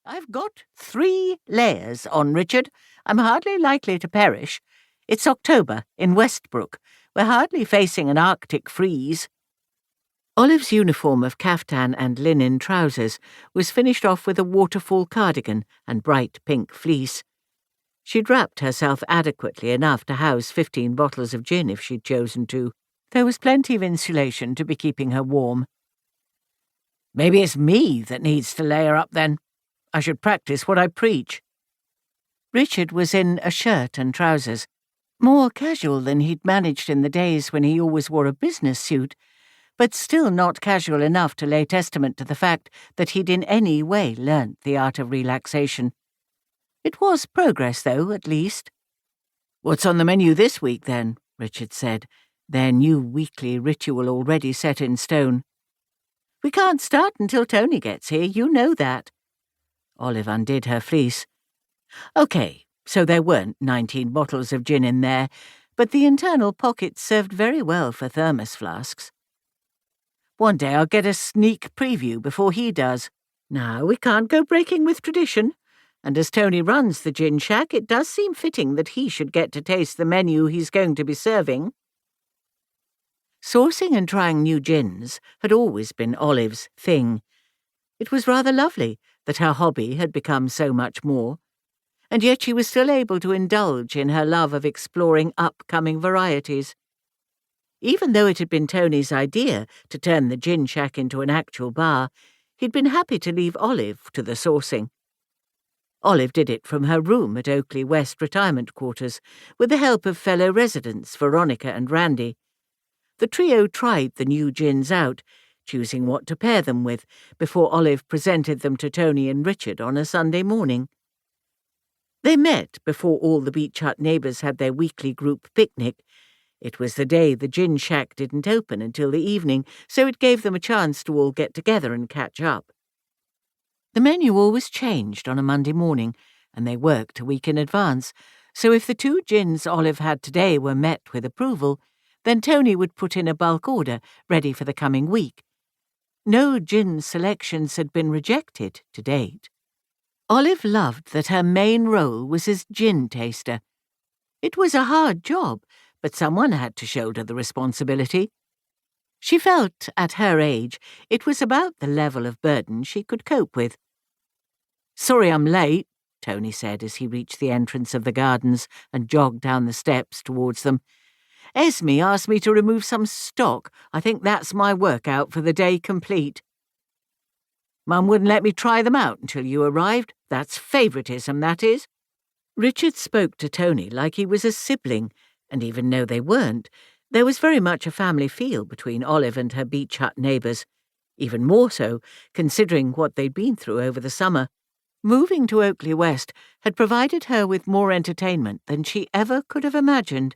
I've got 3 layers on, Richard. I'm hardly likely to perish. It's October in Westbrook. We're hardly facing an Arctic freeze. Olive's uniform of caftan and linen trousers was finished off with a waterfall cardigan and bright pink fleece. She'd wrapped herself adequately enough to house 15 bottles of gin if she'd chosen to. There was plenty of insulation to be keeping her warm. Maybe it's me that needs to layer up then. I should practice what I preach. Richard was in a shirt and trousers, more casual than he'd managed in the days when he always wore a business suit, but still not casual enough to lay testament to the fact that he'd in any way learnt the art of relaxation. It was progress, though, at least. "What's on the menu this week, then?" Richard said, their new weekly ritual already set in stone. "We can't start until Tony gets here, you know that." Olive undid her fleece. "OK, so there weren't 19 bottles of gin in there, but the internal pockets served very well for thermos flasks. One day I'll get a sneak preview before he does. Now, we can't go breaking with tradition, and as Tony runs the gin shack, it does seem fitting that he should get to taste the menu he's going to be serving." Sourcing and trying new gins had always been Olive's thing. It was rather lovely that her hobby had become so much more, and yet she was still able to indulge in her love of exploring upcoming varieties. Even though it had been Tony's idea to turn the gin shack into an actual bar, he'd been happy to leave Olive to the sourcing. Olive did it from her room at Oakley West Retirement Quarters, with the help of fellow residents Veronica and Randy. The trio tried the new gins out, choosing what to pair them with, before Olive presented them to Tony and Richard on a Sunday morning. They met before all the Beach Hut neighbours had their weekly group picnic. It was the day the gin shack didn't open until the evening, so it gave them a chance to all get together and catch up. The menu always changed on a Monday morning, and they worked a week in advance, so if the 2 gins Olive had today were met with approval, then Tony would put in a bulk order ready for the coming week. No gin selections had been rejected to date. Olive loved that her main role was as gin taster. It was a hard job, but someone had to shoulder the responsibility. She felt, at her age, it was about the level of burden she could cope with. "Sorry I'm late," Tony said as he reached the entrance of the gardens and jogged down the steps towards them. "Esme asked me to remove some stock. I think that's my workout for the day complete." "Mum wouldn't let me try them out until you arrived. That's favouritism, that is." Richard spoke to Tony like he was a sibling, and even though they weren't, there was very much a family feel between Olive and her Beach Hut neighbours, even more so considering what they'd been through over the summer. Moving to Oakley West had provided her with more entertainment than she ever could have imagined.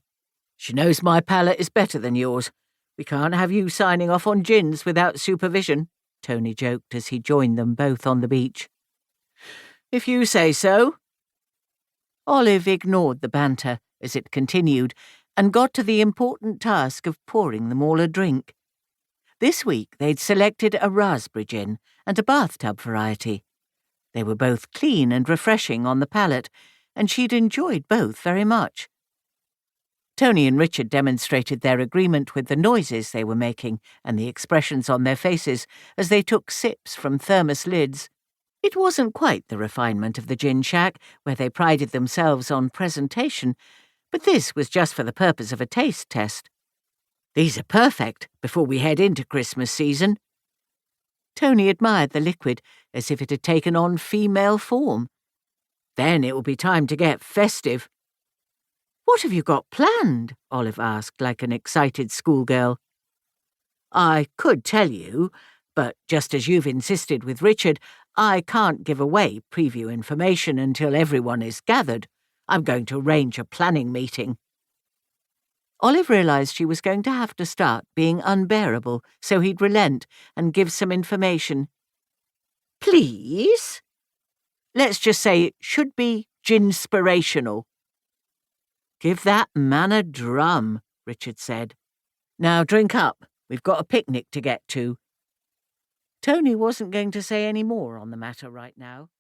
"She knows my palate is better than yours. We can't have you signing off on gins without supervision," Tony joked as he joined them both on the beach. "If you say so." Olive ignored the banter as it continued and got to the important task of pouring them all a drink. This week they'd selected a raspberry gin and a bathtub variety. They were both clean and refreshing on the palate, and she'd enjoyed both very much. Tony and Richard demonstrated their agreement with the noises they were making and the expressions on their faces as they took sips from thermos lids. It wasn't quite the refinement of the gin shack, where they prided themselves on presentation, but this was just for the purpose of a taste test. "These are perfect before we head into Christmas season." Tony admired the liquid as if it had taken on female form. "Then it will be time to get festive." "What have you got planned?" Olive asked like an excited schoolgirl. "I could tell you, but just as you've insisted with Richard, I can't give away preview information until everyone is gathered. I'm going to arrange a planning meeting." Olive realised she was going to have to start being unbearable, so he'd relent and give some information. "Please?" "Let's just say it should be ginspirational." "Give that man a drum," Richard said. "Now drink up. We've got a picnic to get to." Tony wasn't going to say any more on the matter right now.